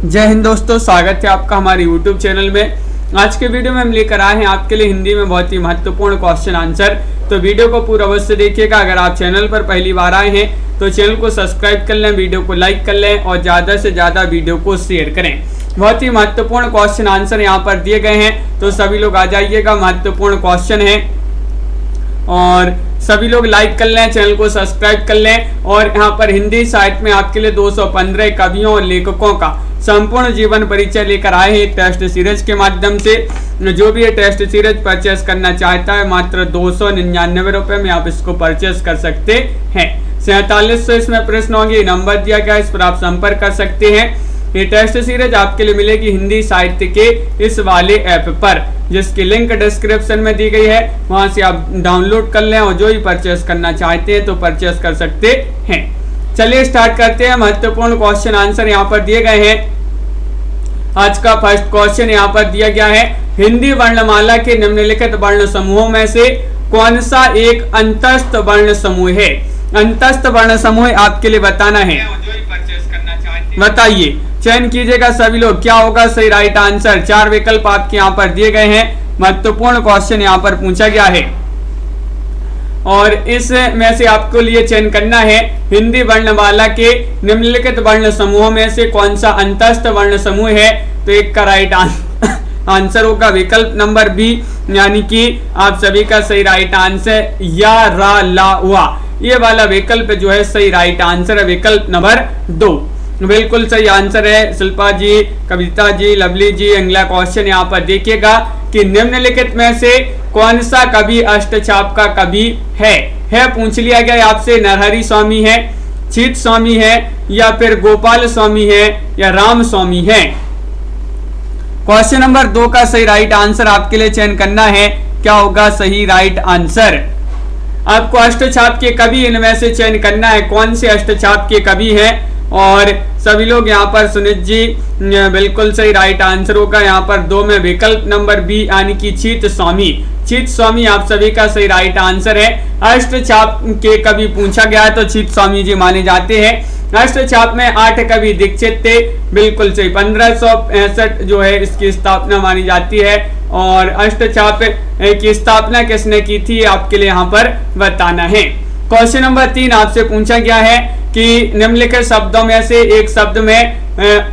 जय हिंद दोस्तों, स्वागत है आपका हमारे YouTube चैनल में। आज के वीडियो में हम लेकर आए हैं आपके लिए हिंदी में बहुत ही महत्वपूर्ण क्वेश्चन आंसर। तो वीडियो को पूरा अवश्य देखिएगा। अगर आप चैनल पर पहली बार आए हैं तो चैनल को सब्सक्राइब कर लें, वीडियो को लाइक कर लें और ज़्यादा से ज़्यादा वीडियो को शेयर करें। बहुत ही महत्वपूर्ण क्वेश्चन आंसर यहाँ पर दिए गए हैं, तो सभी लोग आ जाइएगा। महत्वपूर्ण क्वेश्चन है और सभी लोग लाइक कर लें, चैनल को सब्सक्राइब कर लें। और यहाँ पर हिंदी साहित्य में आपके लिए 215 कवियों और लेखकों का संपूर्ण जीवन परिचय लेकर आए हैं टेस्ट सीरीज के माध्यम से। जो भी ये टेस्ट सीरीज परचेस करना चाहता है मात्र 299 रुपये में आप इसको परचेस कर सकते हैं। 4700 इसमें प्रश्न होंगे, नंबर दिया गया, इस पर आप संपर्क कर सकते हैं। ये टेस्ट सीरीज आपके लिए मिलेगी हिंदी साहित्य के इस वाले ऐप पर, जिसकी लिंक डिस्क्रिप्शन में दी गई है। वहां से आप डाउनलोड कर लें और जो ही परचेस करना चाहते हैं तो परचेस कर सकते हैं। चलिए स्टार्ट करते हैं। महत्वपूर्ण क्वेश्चन आंसर यहाँ पर दिए गए हैं। आज का फर्स्ट क्वेश्चन यहाँ पर दिया गया है, हिंदी वर्णमाला के निम्नलिखित वर्ण समूहों में से कौन सा एक अंतस्थ वर्ण समूह है? अंतस्थ वर्ण समूह आपके लिए बताना है, बताइए। चयन कीजिएगा सभी लोग, क्या होगा सही राइट आंसर। 4 विकल्प आपके यहाँ पर दिए गए हैं। महत्वपूर्ण क्वेश्चन यहाँ पर पूछा गया है और इसमें से आपको लिए चयन करना है, हिंदी वर्णमाला के निम्नलिखित वर्ण समूहों में से कौन सा अंतस्थ वर्ण समूह है। तो एक का राइट आंसर होगा विकल्प नंबर बी, यानी कि आप सभी का सही राइट आंसर या रा ला वा, ये वाला विकल्प जो है सही राइट आंसर है, विकल्प नंबर 2 बिल्कुल सही आंसर है। शिल्पा जी, कविता जी, लवली जी, अगला क्वेश्चन यहाँ पर देखिएगा कि निम्नलिखित में से कौन सा कवि अष्टचाप का कवि है पूछ लिया गया आपसे। नरहरि स्वामी है, चित स्वामी है, या फिर गोपाल स्वामी है, या राम स्वामी है। क्वेश्चन नंबर 2 का सही राइट आंसर आपके लिए चयन करना है, क्या होगा सही राइट आंसर। आपको अष्टचाप के कवि इनमें से चयन करना है, कौन से अष्टचाप के कवि है। और सभी लोग यहाँ पर सुनीत जी बिल्कुल सही राइट आंसर होगा यहाँ पर 2 में विकल्प नंबर बी, यानी कि चित स्वामी। चित स्वामी आप सभी का सही राइट आंसर है। अष्टचाप के कवि पूछा गया है तो चित स्वामी जी माने जाते हैं। अष्टचाप में 8 कवि दीक्षित थे, बिल्कुल सही। 1565 जो है इसकी स्थापना मानी जाती है। और अष्टचाप की स्थापना किसने की थी आपके लिए यहाँ पर बताना है। क्वेश्चन नंबर 3 आपसे पूछा गया है कि निम्नलिखित शब्दों में से एक शब्द में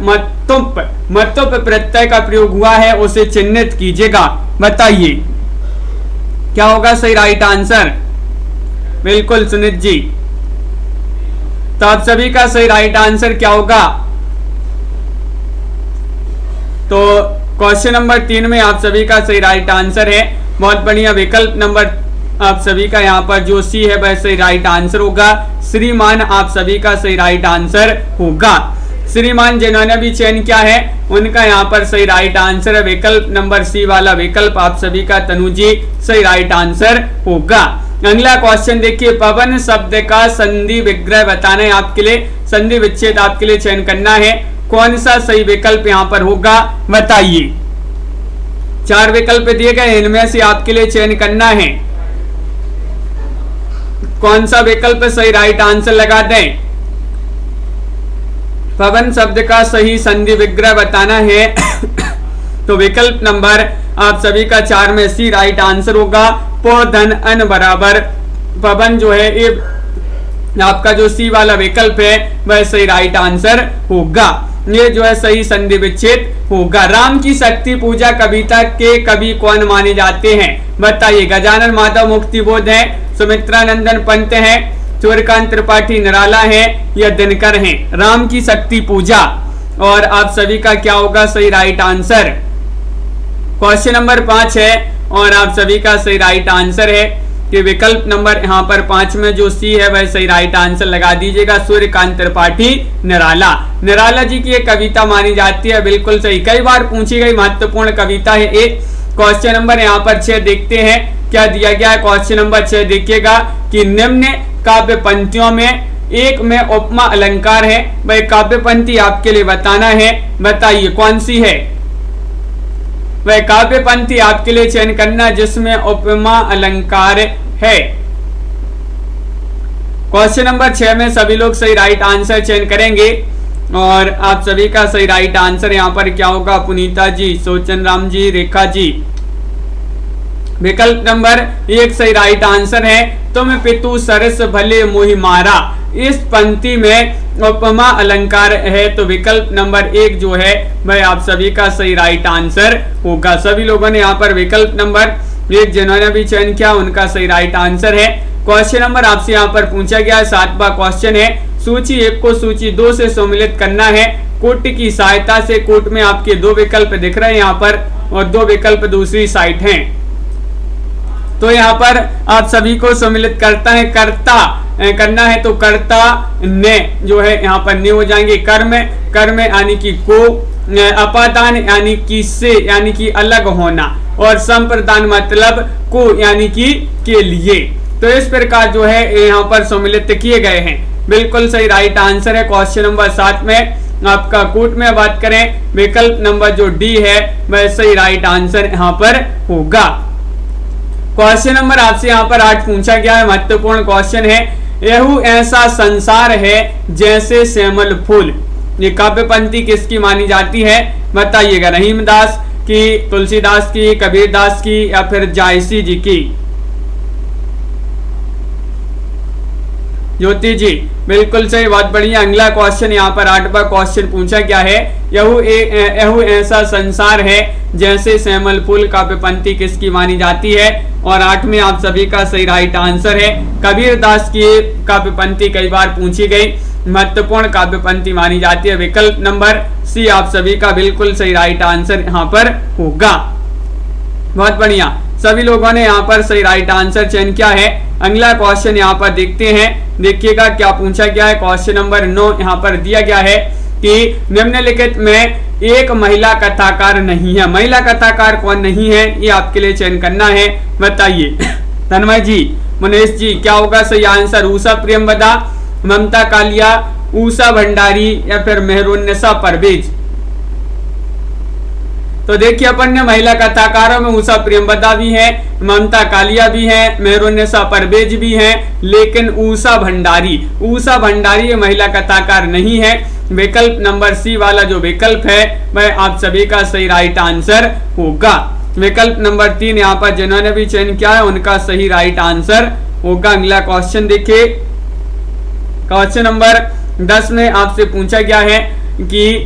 मतुप प्रत्यय का प्रयोग हुआ है, उसे चिन्हित कीजिएगा। बताइए क्या होगा सही राइट आंसर। बिल्कुल सुनीत जी, तो आप सभी का सही राइट आंसर क्या होगा। तो क्वेश्चन नंबर 3 में आप सभी का सही राइट आंसर है, बहुत बढ़िया। विकल्प नंबर आप सभी का यहाँ पर जो सी है वह सही राइट आंसर होगा। श्रीमान आप सभी का सही राइट आंसर होगा। श्रीमान जिन्होंने भी चयन किया है उनका यहाँ पर सही राइट आंसर है, विकल्प नंबर सी वाला विकल्प आप सभी का तनुजी सही राइट आंसर होगा। अगला क्वेश्चन देखिए, पवन शब्द का संधि विग्रह बताना है आपके लिए, संधि विच्छेद आपके लिए चयन करना है। कौन सा सही विकल्प यहाँ पर होगा बताइए। 4 विकल्प दिए गए, इनमें से आपके लिए चयन करना है कौन सा विकल्प सही राइट आंसर लगा दें। पवन शब्द का सही संधि विग्रह बताना है तो विकल्प नंबर आप सभी का 4 में सी राइट आंसर होगा। प धन अन बराबर पवन जो है ये आपका जो सी वाला विकल्प है वह सही राइट आंसर होगा। ये जो है सही संधि विच्छेद होगा। राम की शक्ति पूजा कविता के कवि कौन माने जाते हैं बताइए। गजानन माधव मुक्तिबोध है, सुमित्रा नंदन पंत है, सूर्यकांत त्रिपाठी निराला है, या दिनकर है। राम की शक्ति पूजा और आप सभी का क्या होगा सही राइट आंसर। क्वेश्चन नंबर 5 है और आप सभी का सही राइट आंसर है कि विकल्प नंबर यहाँ पर 5 में जो सी है वह सही राइट आंसर लगा दीजिएगा। सूर्यकांत त्रिपाठी निराला, निराला जी की एक कविता मानी जाती है, बिल्कुल सही। कई बार पूछी गई महत्वपूर्ण कविता है एक। क्वेश्चन नंबर यहाँ पर 6 देखते हैं क्या दिया गया है। क्वेश्चन नंबर 6 देखिएगा कि निम्न काव्य पंक्तियों में एक में उपमा अलंकार है, वह काव्य पंक्ति आपके लिए बताना है। बताइए कौन सी है वह काव्य पंक्ति आपके लिए चयन करना जिसमें उपमा अलंकार है। क्वेश्चन नंबर 6 में सभी लोग सही राइट आंसर चयन करेंगे। और आप सभी का सही राइट आंसर यहाँ पर क्या होगा? पुनीता जी, सोचन राम जी, रेखा जी। विकल्प नंबर 1 सही राइट आंसर है। तुम पितु सरस भले मोहि मारा, इस पंक्ति में उपमा अलंकार है, तो विकल्प नंबर 1 जो है वह आप सभी का सही राइट आंसर होगा। सभी लोगों ने यहाँ पर विकल्प नंबर 1 जिन्होंने भी चयन किया उनका सही राइट आंसर है। क्वेश्चन नंबर आपसे यहाँ पर पूछा गया 7वां क्वेश्चन है, सूची 1 को सूची 2 से सम्मिलित करना है। कोट की सहायता से कोट में आपके 2 विकल्प दिख रहे हैं यहाँ पर और 2 विकल्प दूसरी साइड हैं। तो यहाँ पर आप सभी को सम्मिलित करता है, कर्ता करना है, तो कर्ता ने जो है यहाँ पर ने हो जाएंगे। कर्म यानी कि को, अपादान यानी कि से यानी कि अलग होना, और संप्रदान मतलब को यानी कि के लिए। तो इस प्रकार जो है यहाँ पर सम्मिलित किए गए हैं। बिल्कुल सही राइट आंसर है। क्वेश्चन नंबर 7 में आपका कोट में बात करें, विकल्प नंबर जो डी है वह सही राइट आंसर यहाँ पर होगा। क्वेश्चन नंबर आपसे यहाँ पर 8 पूछा गया है, महत्वपूर्ण क्वेश्चन है। यहू ऐसा संसार है जैसे श्यामल फूल, ये काव्य पंक्ति किसकी मानी जाती है? बताइएगा। रहीमदास की, तुलसीदास की, कबीरदास की या फिर जायसी जी की? ज्योति जी, बिल्कुल सही, बहुत बढ़िया। अगला क्वेश्चन यहाँ पर 8वां क्वेश्चन पूछा गया है, यहू ऐसा संसार है जैसे श्यामल फूल काव्य पंक्ति किसकी मानी जाती है? और 8 में आप सभी का सही राइट आंसर है कबीरदास की काव्य पंक्ति कई बार पूछी गई, महत्वपूर्ण काव्य पंक्ति मानी जाती है। विकल्प नंबर सी आप सभी का बिल्कुल सही राइट आंसर यहाँ पर होगा। बहुत बढ़िया, सभी लोगों ने यहाँ पर सही राइट आंसर चयन किया है। अगला क्वेश्चन यहाँ पर देखते हैं, देखिएगा क्या पूछा गया है। क्वेश्चन नंबर 9 यहाँ पर दिया गया है कि निम्नलिखित में एक महिला कथाकार नहीं है। महिला कथाकार कौन नहीं है, ये आपके लिए चयन करना है। बताइए। तन्मय जी, मुनेश जी, क्या होगा सही आंसर? उषा प्रियंवदा, ममता कालिया, उषा भंडारी या फिर मेहरुन्निसा परवेज? तो देखिए, अपन ने महिला कथाकारों में उषा प्रियंवदा भी है, ममता कालिया भी है, मेहरुन्निसा परवेज भी है, लेकिन उषा भंडारी ये महिला कथाकार नहीं है। विकल्प नंबर सी वाला जो विकल्प है वह आप सभी का सही राइट आंसर होगा। विकल्प नंबर 3 यहाँ पर जिन्होंने भी चयन किया है उनका सही राइट आंसर होगा। अगला क्वेश्चन देखिए, क्वेश्चन नंबर 10 में आपसे पूछा गया है कि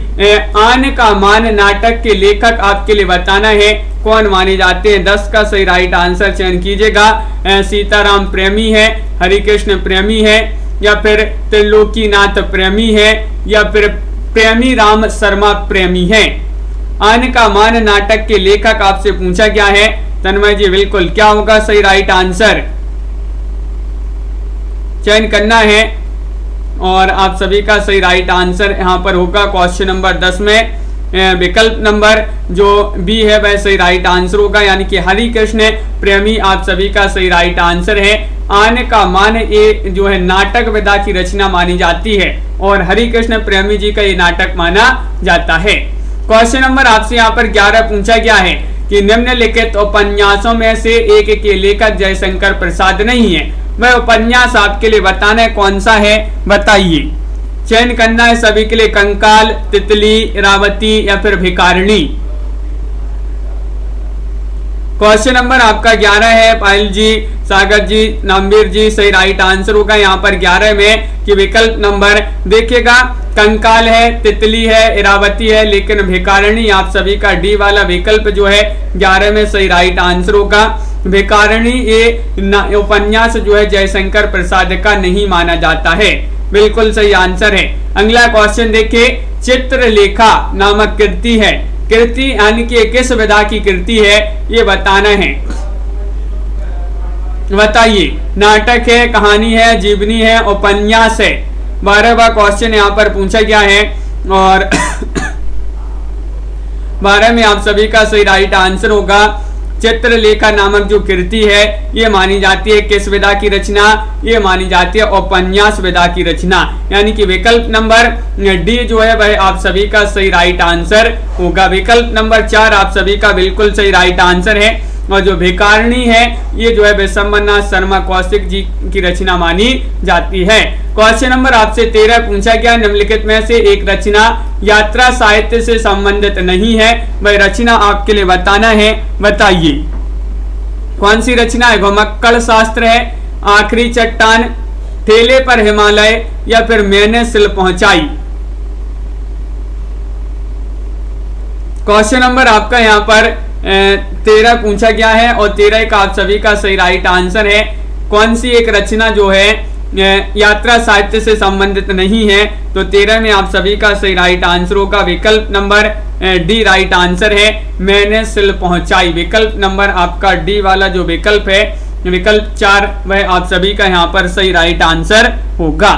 आन का मान नाटक के लेखक आपके लिए बताना है, कौन माने जाते हैं? 10 का सही राइट आंसर चयन कीजिएगा। सीताराम प्रेमी है, हरिकृष्ण प्रेमी है, या फिर त्रिलोकीनाथ प्रेमी है, या फिर प्रेमी राम शर्मा प्रेमी है। आन का मान नाटक के लेखक आपसे पूछा गया है। तन्मय जी, बिल्कुल, क्या होगा सही राइट आंसर? चयन करना है और आप सभी का सही राइट आंसर यहाँ पर होगा। क्वेश्चन नंबर 10 में विकल्प नंबर जो बी है वह सही राइट आंसर होगा, यानी कि हरिकृष्ण प्रेमी आप सभी का सही राइट आंसर है। आन का मान ये जो है नाटक विधा की रचना मानी जाती है और हरिकृष्ण प्रेमी जी का ये नाटक माना जाता है। क्वेश्चन नंबर आपसे यहाँ पर 11 पूछा गया है कि निम्नलिखित उपन्यासों में से एक के लेखक जयशंकर प्रसाद नहीं है, वह उपन्यास आपके लिए बताना है कौन सा है? बताइए। चयन करना है सभी के लिए, कंकाल, तितली, इरावती या फिर भिखारिणी। क्वेश्चन नंबर आपका 11 है। पायल जी, सागर जी, नामवीर जी, सही राइट आंसर होगा यहाँ पर 11 में कि विकल्प नंबर देखिएगा, कंकाल है, तितली है, इरावती है, लेकिन भिखारिणी आप सभी का डी वाला विकल्प जो है 11 में सही राइट आंसर होगा। भिखारिणी ये उपन्यास जो है जयशंकर प्रसाद का नहीं माना जाता है। बिल्कुल सही आंसर है। अगला क्वेश्चन देखिए, चित्रलेखा नामक कृति है, कृति यानी कि किस विधा की कृति है ये बताना है। बताइए। नाटक है, कहानी है, जीवनी है, उपन्यास है। 12वां क्वेश्चन यहाँ पर पूछा गया है और 12 में आप सभी का सही राइट आंसर होगा। चित्रलेखा नामक जो कृति है ये मानी जाती है किस विधा की रचना? ये मानी जाती है उपन्यास विधा की रचना, यानी कि विकल्प नंबर डी जो है वह आप सभी का सही राइट आंसर होगा। विकल्प नंबर 4 आप सभी का बिल्कुल सही राइट आंसर है। और जो भिखारिणी है ये जो है विशंबरनाथ शर्मा कौशिक जी की रचना मानी जाती है। क्वेश्चन नंबर आपसे 13 पूछा गया, निम्नलिखित में से एक रचना यात्रा साहित्य से संबंधित नहीं है, वह रचना आपके लिए बताना है, बताइए कौन सी रचना है। घुमक्कड़ शास्त्र है, आखिरी चट्टान, ठेले पर हिमालय या फिर मैंने सिल पहुंचाई। क्वेश्चन नंबर आपका यहाँ पर 13 पूछा गया है और 13 का आप सभी का सही राइट आंसर है। कौन सी एक रचना जो है यात्रा साहित्य से संबंधित नहीं है, तो 13 में आप सभी का सही राइट आंसर होगा विकल्प नंबर डी राइट आंसर है, मैंने सिल पहुंचाई। विकल्प नंबर आपका डी वाला जो विकल्प है, विकल्प 4, वह आप सभी का यहाँ पर सही राइट आंसर होगा।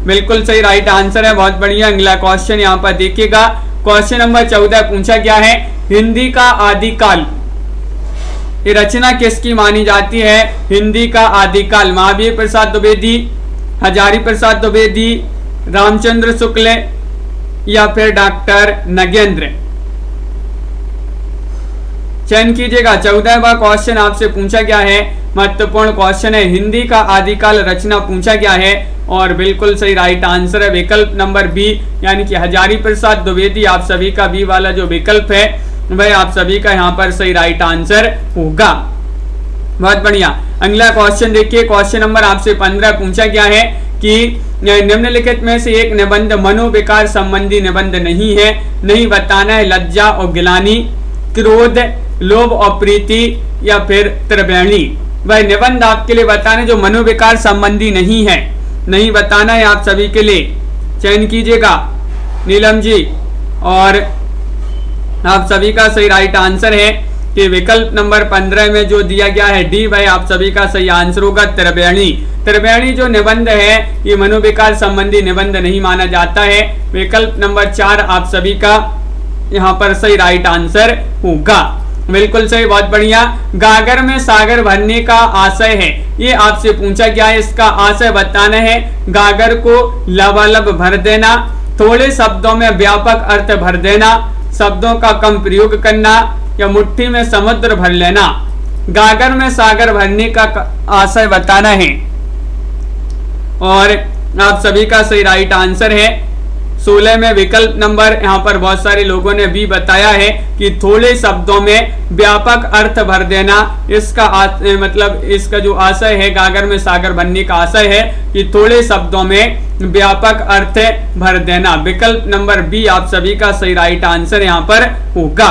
बिल्कुल सही राइट आंसर है, बहुत बढ़िया। अगला क्वेश्चन यहाँ पर देखिएगा, क्वेश्चन नंबर 14 पूछा गया है, हिंदी का आदिकाल ये रचना किसकी मानी जाती है। हिंदी का आदिकाल महावीर प्रसाद द्विवेदी, हजारी प्रसाद द्विवेदी, रामचंद्र शुक्ल या फिर डॉक्टर नगेंद्र। चयन कीजिएगा। 14वां क्वेश्चन आपसे पूछा गया है, महत्वपूर्ण क्वेश्चन है, हिंदी का आदिकाल रचना पूछा गया है और बिल्कुल सही राइट आंसर है विकल्प नंबर बी, यानी कि हजारी प्रसाद द्विवेदी। आप सभी का बी वाला जो विकल्प है वह आप सभी का यहाँ पर सही राइट आंसर होगा। बहुत बढ़िया। अगला क्वेश्चन देखिए, क्वेश्चन नंबर आपसे 15 पूछा गया है कि निम्नलिखित में से एक निबंध मनोविकार संबंधी निबंध नहीं है, नहीं बताना है लज्जा और गिलानी, क्रोध, लोभ और प्रीति या फिर त्रिवेणी। वह निबंध आपके लिए बताना जो मनोविकार संबंधी नहीं है, नहीं बताना है आप सभी के लिए। चयन कीजिएगा नीलम जी, और आप सभी का सही राइट आंसर है कि विकल्प नंबर 15 में जो दिया गया है डी, वह आप सभी का सही आंसर होगा त्रिवेणी। त्रिवेणी जो निबंध है ये मनोविकार संबंधी निबंध नहीं माना जाता है। विकल्प नंबर 4 आप सभी का यहाँ पर सही राइट आंसर होगा। बिल्कुल सही, बहुत बढ़िया। गागर में सागर भरने का आशय है, ये आपसे पूछा गया है, इसका आशय बताना है। गागर को लबालब भर देना, थोड़े शब्दों में व्यापक अर्थ भर देना, शब्दों का कम प्रयोग करना या मुट्ठी में समुद्र भर लेना। गागर में सागर भरने का आशय बताना है और आप सभी का सही राइट आंसर है 16 में विकल्प नंबर, यहाँ पर बहुत सारे लोगों ने भी बताया है कि थोड़े शब्दों में व्यापक अर्थ भर देना। इसका मतलब इसका जो आशय है गागर में सागर बनने का आशय है कि थोड़े शब्दों में व्यापक अर्थ भर देना। विकल्प नंबर बी आप सभी का सही राइट आंसर यहाँ पर होगा।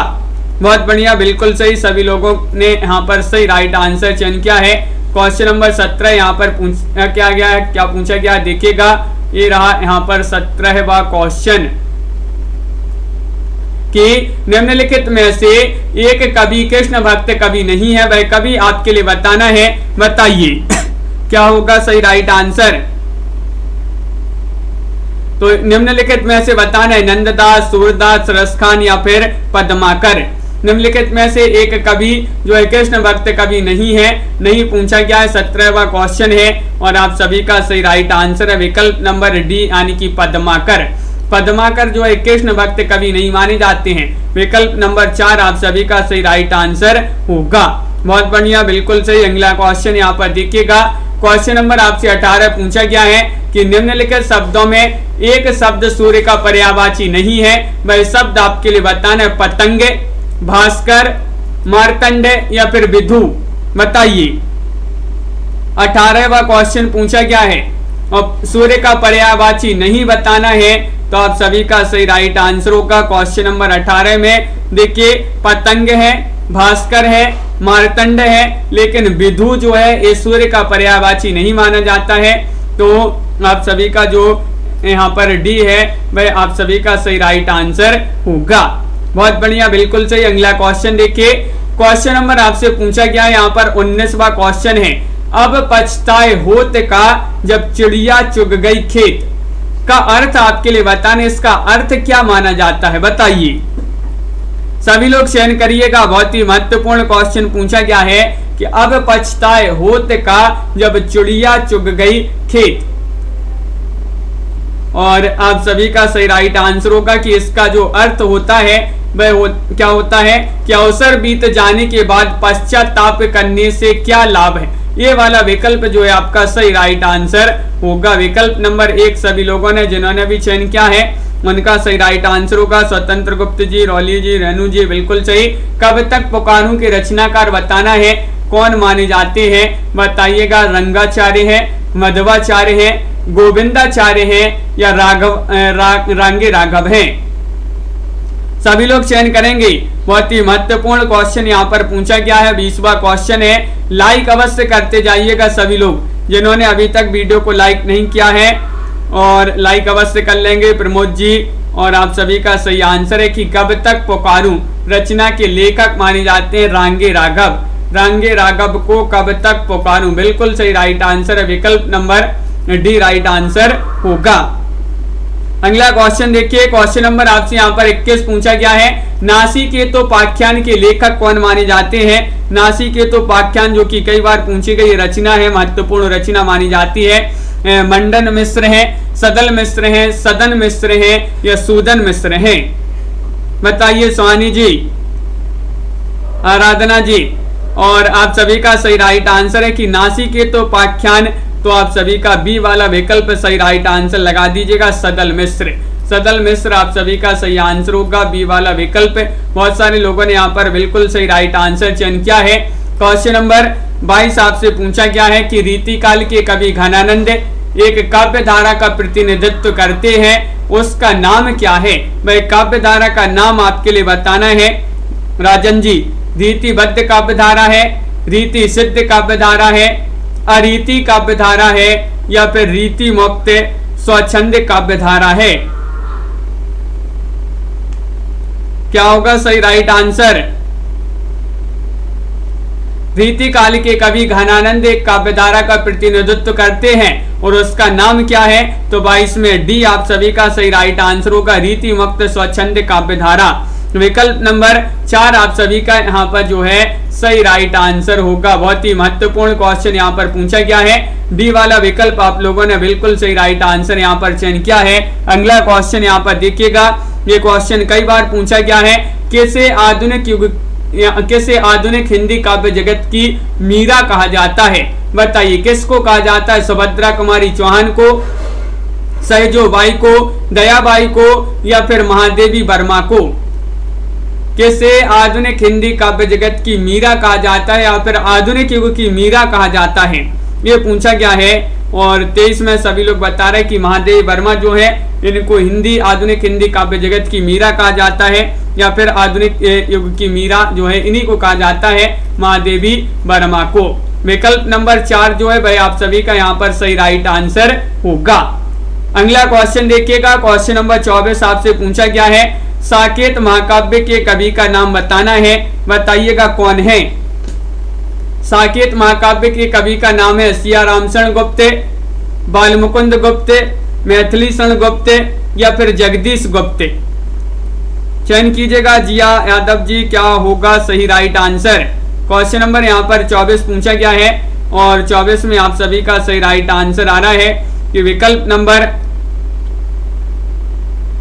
बहुत बढ़िया, बिल्कुल सही, सभी लोगों ने यहाँ पर सही राइट आंसर चयन किया है। क्वेश्चन नंबर 17 यहाँ पर पूछा गया है, क्या पूछा गया है देखिएगा, ये रहा यहाँ पर 17वां क्वेश्चन कि निम्नलिखित में से एक कवि कृष्ण भक्त कवि नहीं है, वह कवि आपके लिए बताना है, बताइए क्या होगा सही राइट आंसर। तो निम्नलिखित में से बताना है नंददास, सूरदास, रसखान या फिर पद्माकर। निम्नलिखित में से एक कवि जो है कृष्ण भक्त कवि नहीं है, नहीं पूछा गया है। 17वां क्वेश्चन है और आप सभी का सही राइट आंसर है विकल्प नंबर डी, यानी कि पद्माकर। पद्माकर जो है कृष्ण भक्त कवि नहीं माने जाते हैं। विकल्प नंबर 4 आप सभी का सही राइट आंसर होगा। बहुत बढ़िया, बिल्कुल सही। अगला क्वेश्चन यहाँ पर देखिएगा, क्वेश्चन नंबर आपसे 18 पूछा गया है कि निम्नलिखित शब्दों में एक शब्द सूर्य का पर्यायवाची नहीं है, वह शब्द आपके लिए बताना है पतंग, भास्कर, मार्तंड या फिर विधु, बताइए। 18वां क्वेश्चन पूछा गया है और सूर्य का पर्यायवाची नहीं बताना है, तो आप सभी का सही राइट आंसर होगा क्वेश्चन नंबर 18 में। देखिए पतंग है, भास्कर है, मार्तंड है, लेकिन विधु जो है ये सूर्य का पर्यायवाची नहीं माना जाता है। तो आप सभी का जो यहाँ पर डी है वह आप सभी का सही राइट आंसर होगा। बहुत बढ़िया, बिल्कुल सही। अगला क्वेश्चन देखिए, क्वेश्चन नंबर आपसे पूछा गया है यहाँ पर 19वां क्वेश्चन है, अब पछताए होत का जब चिड़िया चुग गई खेत, का अर्थ आपके लिए बताने, इसका अर्थ क्या माना जाता है, बताइए। सभी लोग चयन करिएगा। बहुत ही महत्वपूर्ण क्वेश्चन पूछा गया है कि अब पछताए होत का जब चिड़िया चुग गई खेत, और आप सभी का सही राइट आंसर होगा कि इसका जो अर्थ होता है वह क्या होता है कि अवसर बीत जाने के बाद पश्चाताप करने से क्या लाभ है। ये वाला विकल्प जो है आपका सही राइट आंसर होगा। विकल्प नंबर 1 सभी लोगों ने जिन्होंने भी चयन किया है उनका सही राइट आंसर होगा। स्वतंत्र गुप्त जी, रौली जी, रेणु जी बिल्कुल सही। कब तक पुकारूं के रचनाकार बताना है, कौन माने जाते हैं बताइएगा। रंगाचार्य है, मध्वाचार्य है, गोविंदाचार्य है या रांगे राघव है। सभी लोग चयन करेंगे। बहुत ही महत्वपूर्ण क्वेश्चन यहाँ पर पूछा गया है, 20वां क्वेश्चन है। लाइक अवश्य करते जाइएगा सभी लोग जिन्होंने अभी तक वीडियो को लाइक नहीं किया है, और लाइक अवश्य कर लेंगे। प्रमोद जी, और आप सभी का सही आंसर है कि कब तक पुकारूं रचना के लेखक माने जाते हैं रांगे राघव। रांगे राघव को कब तक पुकारूं बिल्कुल सही राइट आंसर है। विकल्प नंबर डी राइट आंसर होगा। अगला क्वेश्चन देखिए, क्वेश्चन नंबर आपसे यहाँ पर 21 पूछा गया है। नासिकेतोपाख्यान के लेखक कौन माने जाते हैं। नासिकेतोपाख्यान जो कि कई बार पूछी गई रचना है, महत्वपूर्ण रचना मानी जाती है। मंडन मिश्र है, सदल मिश्र है, सदन मिश्र है या सूदन मिश्र है बताइए। स्वानी जी, आराधना जी, और आप सभी का सही राइट आंसर है कि नासिकेतोपाख्यान, तो आप सभी का बी वाला विकल्प सही राइट आंसर लगा दीजिएगा। सदल मिश्र, सदल मिश्र आप सभी का सही आंसर होगा, बी वाला विकल्प। बहुत सारे लोगों ने यहाँ पर बिल्कुल सही राइट आंसर चयन किया है। क्वेश्चन नंबर 22 आपसे पूछा गया है कि रीतिकाल के कवि घनानंद एक काव्य धारा का प्रतिनिधित्व करते हैं, उसका नाम क्या है। वह काव्य धारा का नाम आपके लिए बताना है। राजन जी, रीतिबद्ध काव्य धारा है, रीति सिद्ध काव्य धारा है, अरीति काव्य धारा है या फिर रीति मुक्त स्वच्छंद काव्य धारा है। क्या होगा सही राइट आंसर। रीतिकाल के कवि घनानंद एक काव्यधारा का प्रतिनिधित्व करते हैं और उसका नाम क्या है, तो 22 में डी आप सभी का सही राइट आंसर होगा, रीति मुक्त स्वच्छंद काव्यधारा। विकल्प नंबर 4 आप सभी का यहाँ पर जो है सही राइट आंसर होगा। बहुत ही महत्वपूर्ण क्वेश्चन यहाँ पर पूछा गया है। डी वाला विकल्प आप लोगों ने बिल्कुल सही राइट आंसर यहाँ पर चयन किया है। अगला क्वेश्चन यहाँ पर देखिएगा, ये क्वेश्चन कई बार पूछा गया है। किसे आधुनिक हिंदी काव्य जगत की मीरा कहा जाता है बताइए। किसको कहा जाता है, सुभद्रा कुमारी चौहान को, सहजो बाई को, दयाबाई को या फिर महादेवी वर्मा को। किसे आधुनिक हिंदी काव्य जगत की मीरा कहा जाता है या फिर आधुनिक युग की मीरा कहा जाता है, ये पूछा गया है। और 23 में सभी लोग बता रहे कि महादेवी वर्मा जो है इनको आधुनिक हिंदी काव्य जगत की मीरा कहा जाता है या फिर आधुनिक युग की मीरा जो है इन्हीं को कहा जाता है, महादेवी वर्मा को। विकल्प नंबर 4 जो है भाई आप सभी का यहाँ पर सही राइट आंसर होगा। अगला क्वेश्चन देखिएगा, क्वेश्चन नंबर 24 आपसे पूछा गया है। साकेत महाकाव्य के कवि का नाम बताना है, बताइएगा कौन है। साकेत महाकाव्य के कवि का नाम है सिया राम शरण गुप्त, बालमुकुंद गुप्त, मैथिली शरण गुप्त या फिर जगदीश गुप्त। चयन कीजिएगा। जिया यादव जी, क्या होगा सही राइट आंसर। क्वेश्चन नंबर यहाँ पर 24 पूछा गया है और 24 में आप सभी का सही राइट आंसर आ रहा है कि विकल्प नंबर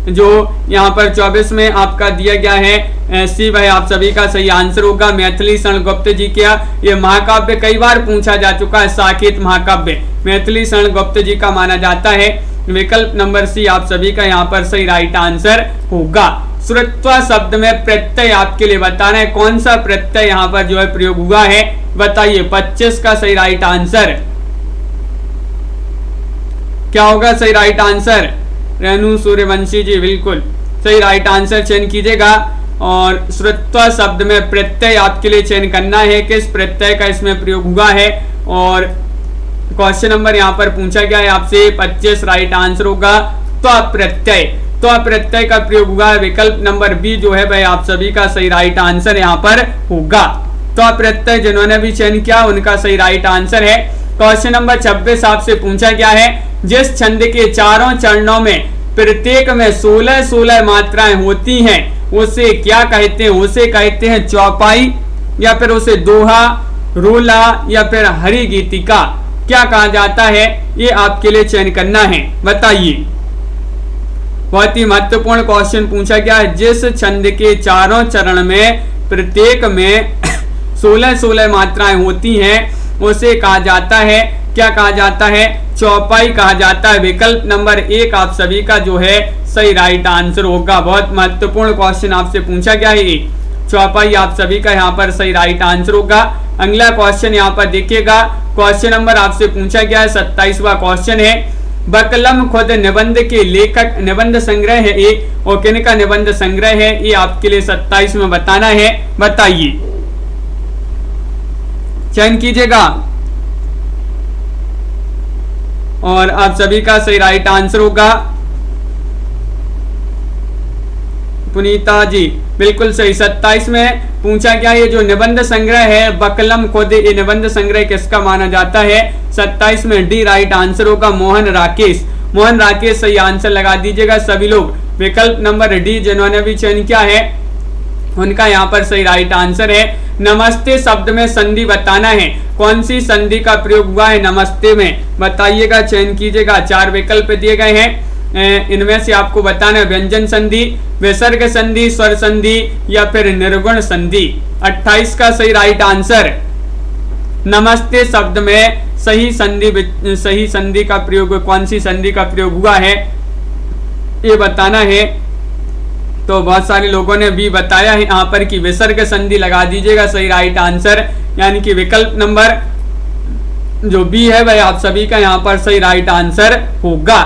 जो यहाँ पर 24 में आपका दिया गया है सी भाई आप सभी का सही आंसर होगा, मैथिली शरण गुप्त जी का। ये महाकाव्य कई बार पूछा जा चुका है, साकेत महाकाव्य मैथिली शरण गुप्त जी का माना जाता है। विकल्प नंबर सी आप सभी का यहाँ पर सही राइट आंसर होगा। श्रुत्वा शब्द में प्रत्यय आपके लिए बताना है, कौन सा प्रत्यय यहाँ पर जो है प्रयोग हुआ है बताइए। 25 का सही राइट आंसर क्या होगा सही राइट आंसर। रेणु सूर्यवंशी जी बिल्कुल सही राइट आंसर चयन कीजिएगा। और श्रुत्वा शब्द में प्रत्यय आपके लिए चयन करना है, किस प्रत्यय का इसमें प्रयोग हुआ है। और क्वेश्चन नंबर यहाँ पर पूछा गया है आपसे 25 राइट आंसर होगा त्वा प्रत्यय। त्वा प्रत्यय का प्रयोग हुआ है, विकल्प नंबर बी जो है भाई आप सभी का सही राइट आंसर यहाँ पर होगा। त्वा प्रत्यय जिन्होंने भी चयन किया उनका सही राइट आंसर है। क्वेश्चन नंबर 26 आपसे पूछा गया है। जिस छंद के चारों चरणों में प्रत्येक में 16 मात्राएं होती हैं उसे क्या कहते हैं। उसे कहते हैं चौपाई या फिर उसे दोहा, रोला या फिर हरि गीतिका। क्या कहा जाता है ये आपके लिए चयन करना है, बताइए। बहुत ही महत्वपूर्ण क्वेश्चन पूछा गया है। जिस छंद के चारों चरण में प्रत्येक में 16 मात्राएं होती हैं उसे कहा जाता है, क्या कहा जाता है? चौपाई कहा जाता है। विकल्प नंबर 1 आप सभी का जो है सही राइट आंसर होगा। बहुत महत्वपूर्ण क्वेश्चन आपसे पूछा गया है, चौपाई आप सभी का यहाँ पर सही राइट आंसर होगा। अगला क्वेश्चन यहाँ पर देखिएगा, क्वेश्चन नंबर आपसे पूछा गया है 27वां क्वेश्चन है, बकलम खुद निबंध के लेखक, निबंध संग्रह है ये, और किनका निबंध संग्रह है ये आपके लिए 27 में बताना है। बताइए, चयन कीजिएगा और आप सभी का सही राइट आंसर होगा। पुनीता जी बिल्कुल सही, 27 में पूछा गया ये जो निबंध संग्रह है बकलम खुद, ये निबंध संग्रह किसका माना जाता है? 27 में डी राइट आंसर होगा, मोहन राकेश। मोहन राकेश सही आंसर लगा दीजिएगा सभी लोग। विकल्प नंबर डी जिन्होंने भी चयन किया है उनका यहाँ पर सही राइट आंसर है। नमस्ते शब्द में संधि बताना है, कौन सी संधि का प्रयोग हुआ है नमस्ते में? बताइएगा, चयन कीजिएगा। 4 विकल्प दिए गए हैं, इनमें से आपको बताना है व्यंजन संधि, विसर्ग संधि, स्वर संधि या फिर निर्गुण संधि। 28 का सही राइट आंसर, नमस्ते शब्द में सही संधि का प्रयोग, कौन सी संधि का प्रयोग हुआ है ये बताना है। तो बहुत सारे लोगों ने भी बताया है यहाँ पर कि विसर्ग संधि लगा दीजिएगा सही राइट आंसर, यानी कि विकल्प नंबर जो बी है वह आप सभी का यहाँ पर सही राइट आंसर होगा।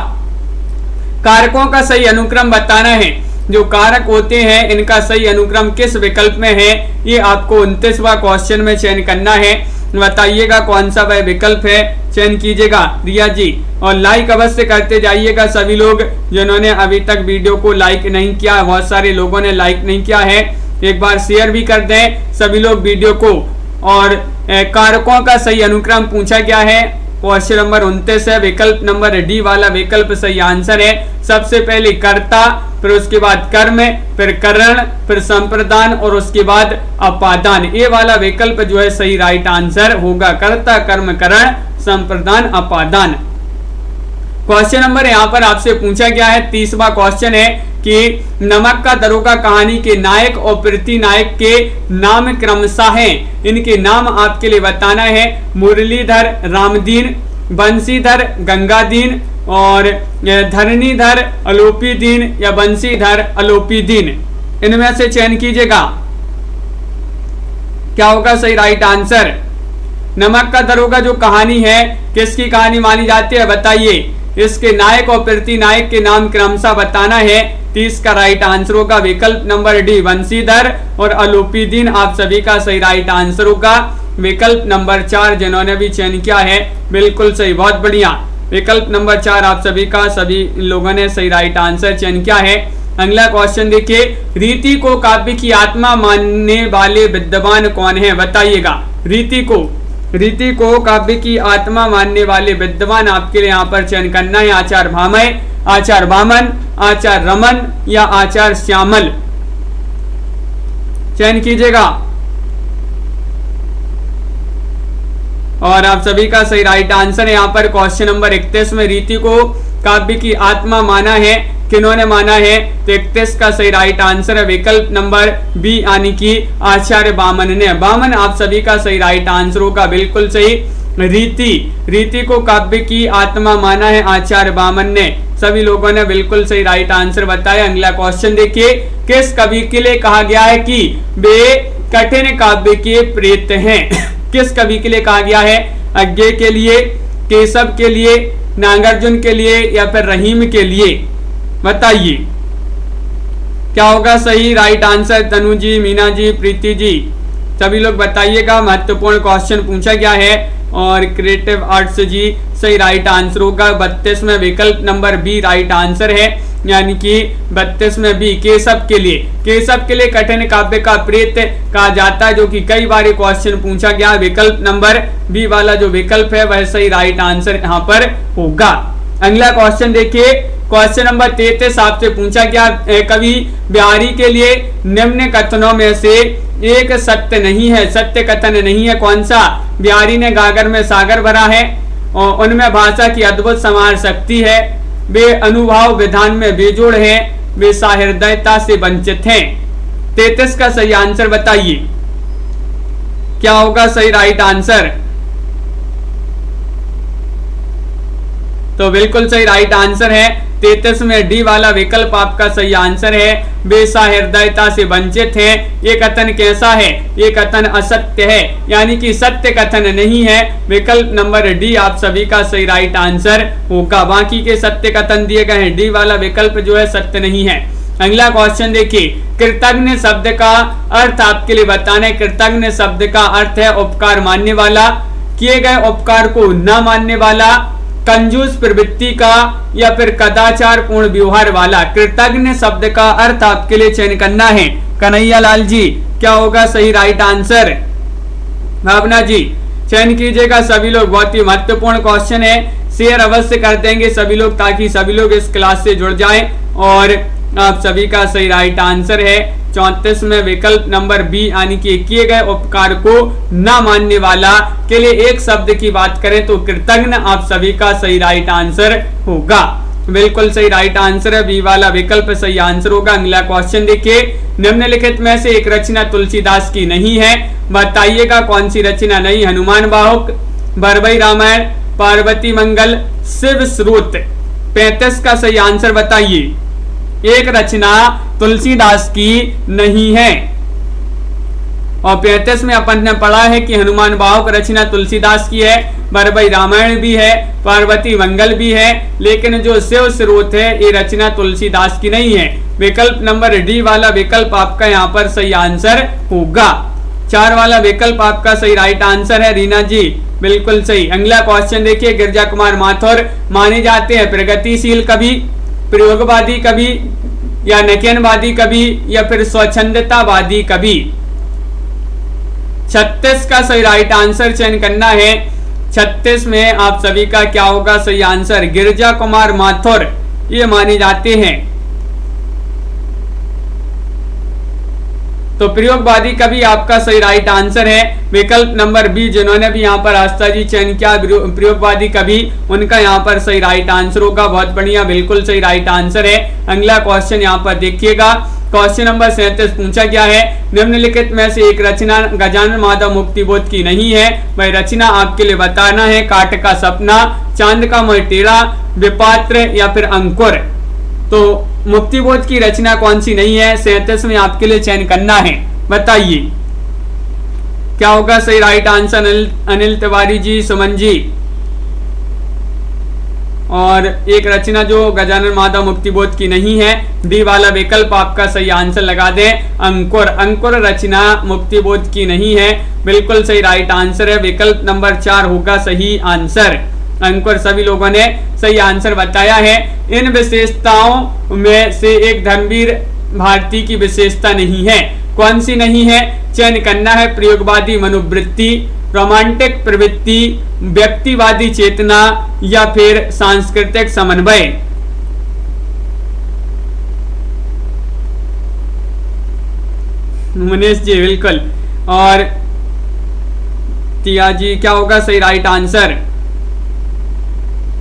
कारकों का सही अनुक्रम बताना है, जो कारक होते हैं इनका सही अनुक्रम किस विकल्प में है ये आपको 29वां क्वेश्चन में चयन करना है। बताइएगा कौन सा वह विकल्प है, चयन कीजिएगा रिया जी, और लाइक अवश्य करते जाइएगा सभी लोग जिन्होंने अभी तक वीडियो को लाइक नहीं किया। बहुत सारे लोगों ने लाइक नहीं किया है, एक बार शेयर भी कर दें सभी लोग वीडियो को। और कारकों का सही अनुक्रम पूछा गया है, क्वेश्चन नंबर 29 है, विकल्प नंबर डी वाला विकल्प सही आंसर है। सबसे पहले कर्ता, फिर उसके बाद कर्म, फिर करण, फिर संप्रदान और उसके बाद अपादान। ये वाला विकल्प जो है सही राइट आंसर होगा, कर्ता, कर्म, करण, संप्रदान, अपादान। क्वेश्चन नंबर यहाँ पर आपसे पूछा गया है 30वां क्वेश्चन है कि नमक का दरोगा कहानी के नायक और प्रतिनायक के नाम क्रमशः हैं। इनके नाम आपके लिए बताना है, मुरलीधर, रामदीन, बंशीधर, गंगादीन और धरणीधर, अलोपीदीन या बंशीधर, अलोपीदीन। इनमें से चयन कीजिएगा, क्या होगा सही राइट आंसर? नमक का दरोगा जो कहानी है किसकी कहानी मानी जाती है बताइए। इसके नायक और प्रतिनायक के नाम क्रमशः बताना है। 30 का राइट आंसर होगा विकल्प नंबर डी, बंशीधर और अलोपीदीन आप सभी का सही राइट आंसर होगा। विकल्प नंबर 4 जिन्होंने भी चयन किया है बिल्कुल सही, बहुत बढ़िया। विकल्प नंबर 4 आप सभी का, सभी लोगों ने सही राइट आंसर चयन किया है। अगला क्वेश्चन देखिए, रीति को काव्य की आत्मा मानने वाले विद्वान कौन है? बताइएगा। रीति को काव्य की आत्मा मानने वाले विद्वान आपके लिए यहाँ पर चयन करना है। आचार्य भामय, आचार्य वामन, आचार्य रमन या आचार्य श्यामल। चयन कीजिएगा और आप सभी का सही राइट आंसर है। यहाँ पर क्वेश्चन नंबर 31 में रीति को काव्य की आत्मा माना है, किन्होंने माना है? तो 31 का सही राइट आंसर है विकल्प नंबर बी, यानी कि आचार्य वामन ने। वामन आप सभी का सही राइट आंसर होगा, बिल्कुल सही। रीति को काव्य की आत्मा माना है आचार्य वामन ने। सभी लोगों ने बिल्कुल सही राइट आंसर बताया। अगला क्वेश्चन देखिए, किस कवि के लिए कहा गया है कि वे कठिन काव्य के प्रेत हैं? किस कवि के लिए कहा गया है? अज्ञे के लिए, केशव के लिए, नागार्जुन के लिए या फिर रहीम के लिए? बताइए क्या होगा सही राइट आंसर। तनु जी, मीना जी, प्रीति जी, सभी लोग बताइएगा। महत्वपूर्ण क्वेश्चन पूछा गया है और क्रिएटिव आर्ट्स जी सही राइट आंसर होगा। 32 में विकल्प नंबर बी राइट आंसर है, यानी कि 32 में बी, केशव के लिए कठिन काव्य का प्रेत कहा जाता है, जो कि कई बार क्वेश्चन पूछा गया। विकल्प नंबर बी वाला जो विकल्प है वह सही राइट आंसर यहाँ पर होगा। अगला क्वेश्चन देखिए, क्वेश्चन नंबर 33 आपसे पूछा गया, कवि बिहारी के लिए निम्न कथनों में से एक सत्य नहीं है, सत्य कथन नहीं है, कौन सा? बिहारी ने गागर में सागर भरा है, और उनमें भाषा की अद्भुत समार शक्ति है, वे अनुभाव विधान में बेजोड़ हैं, वे सहृदयता से वंचित हैं। 33 का सही आंसर बताइए, क्या होगा सही राइट आंसर? तो बिल्कुल सही राइट आंसर है 33 में डी वाला विकल्प आपका सही आंसर है। वे सहृदयता से वंचित हैं। ये कथन कैसा है? ये कथन असत्य है, यानी कि सत्य कथन नहीं है। विकल्प नंबर डी आप सभी का सही राइट आंसर होगा। बाकी के सत्य कथन दिए गए हैं, डी वाला विकल्प जो है सत्य नहीं है। अगला क्वेश्चन देखिए, कृतज्ञ शब्द का अर्थ आपके लिए बताना है। कृतज्ञ शब्द का अर्थ है उपकार मानने वाला, किए गए उपकार को न मानने वाला, कंजूस प्रवृत्ति का, या फिर कदाचार पूर्ण व्यवहार वाला। कृतज्ञ शब्द का अर्थ आपके लिए चयन करना है। कन्हैया लाल जी क्या होगा सही राइट आंसर? भावना जी चयन कीजिएगा सभी लोग। बहुत ही महत्वपूर्ण क्वेश्चन है, शेयर अवश्य कर देंगे सभी लोग ताकि सभी लोग इस क्लास से जुड़ जाएं। और आप सभी का सही राइट आंसर है 34 में विकल्प नंबर बी, यानी कि किए गए उपकार को न मानने वाला के लिए एक शब्द की बात करें तो कृतज्ञ आप सभी का सही राइट आंसर होगा। बिल्कुल सही राइट आंसर है, बी वाला विकल्प सही आंसर होगा। अगला क्वेश्चन देखिए, निम्नलिखित में से एक रचना तुलसीदास की नहीं है, बताइएगा कौन सी रचना नहीं? हनुमान बाहुक, बरबई रामायण, पार्वती मंगल, शिव स्रोत। 35 का सही आंसर बताइए। एक रचना तुलसीदास की नहीं है और 35 में अपन ने पढ़ा है कि हनुमान बाहुक रचना तुलसीदास की है, बरबई रामायण भी है, पार्वती मंगल भी है, लेकिन जो शिव स्रोत है ये रचना तुलसीदास की नहीं है। विकल्प नंबर डी वाला विकल्प आपका यहाँ पर सही आंसर होगा। 4 वाला विकल्प आपका सही राइट आंसर है। रीना जी बिल्कुल सही। अगला क्वेश्चन देखिए, गिरजा कुमार माथुर माने जाते हैं प्रगतिशील कवि, प्रयोगवादी कवि, या नकेनवादी कवि, या फिर स्वच्छंदतावादी कवि। 36 का सही राइट आंसर चयन करना है। 36 में आप सभी का क्या होगा सही आंसर? गिरजा कुमार माथुर ये माने जाते हैं। तो प्रयोगवादी कवि आपका सही राइट आंसर है। विकल्प नंबर बी जिन्होंने भी यहाँ पर आस्था जी चयन किया प्रयोगवादी कवि, उनका यहाँ पर सही राइट आंसर होगा। बहुत बढ़िया, बिल्कुल सही राइट आंसर है। अगला क्वेश्चन यहाँ पर देखिएगा, क्वेश्चन नंबर 37 पूछा गया है, निम्नलिखित में से एक रचना गजानन माधव मुक्तिबोध की नहीं है। वह रचना आपके लिए बताना है। काट का सपना, चांद का मोटेरा, विपात्र, या फिर अंकुर। तो मुक्तिबोध की रचना कौन सी नहीं है? 37 में आपके लिए चयन करना है, बताइए क्या होगा सही राइट आंसर? अनिल तिवारी जी, सुमन जी। और एक रचना जो गजानन माधव मुक्तिबोध की नहीं है, डी वाला विकल्प आपका सही आंसर लगा दें, अंकुर। अंकुर रचना मुक्तिबोध की नहीं है, बिल्कुल सही राइट आंसर है। विकल्प नंबर 4 होगा सही आंसर। अंकुर सभी लोगों ने सही आंसर बताया है। इन विशेषताओं में से एक धर्मवीर भारती की विशेषता नहीं है, कौन सी नहीं है? चयन करना है। प्रयोगवादी मनोवृत्ति, रोमांटिक प्रवृत्ति, व्यक्तिवादी चेतना, या फिर सांस्कृतिक समन्वय। मनीष जी बिल्कुल। और तिया जी क्या होगा सही राइट आंसर?